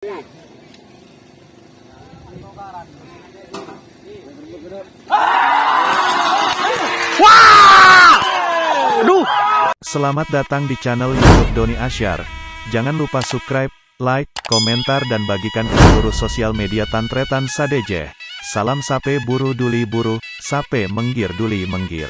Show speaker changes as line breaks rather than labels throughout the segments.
Selamat datang di channel YouTube Doni Asyar. Jangan lupa subscribe, like, komentar dan bagikan ke seluruh sosial media Tantretan Sadeje. Salam sape buru duli buru, sape menggir duli menggir.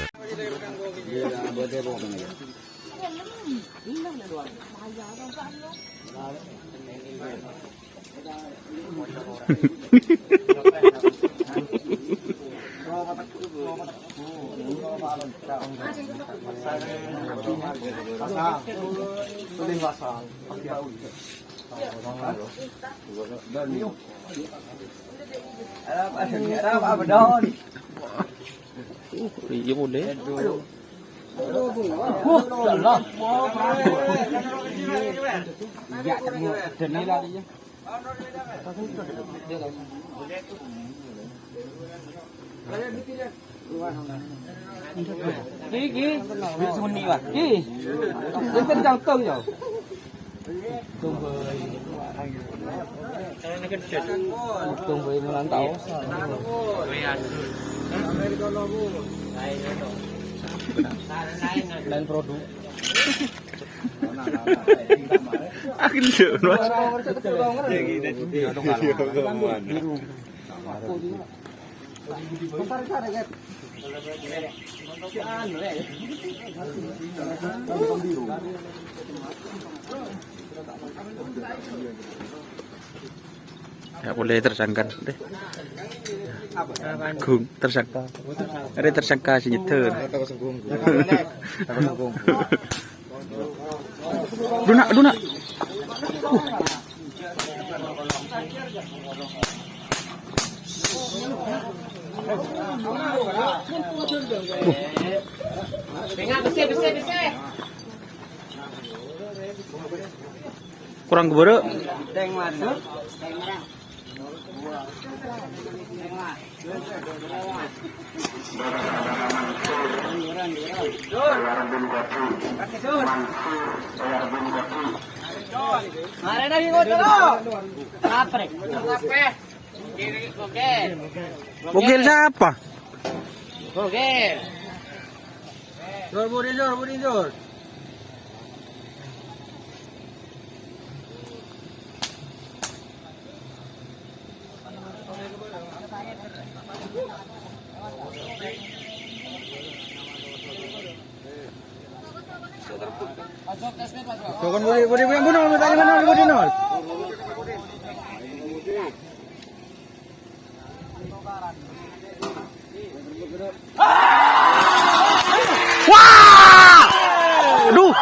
Iya boleh.
Gigi, bị sunni à? Gigi, đến bên trong cơm rồi. Cùng với món tàu. Dan produk.
Akin dulu. Ya boleh tersangka deh. Gung tersangka. Ada tersangka si nyetir. Duna. Kurang gebere.
Teng mana? Mari lagi ngotot. Kapre.
Bugil siapa?
Oke. Jor budi jor.
Bukan budi yang bunuh, tanya mana budi nol. Wah! Aduh.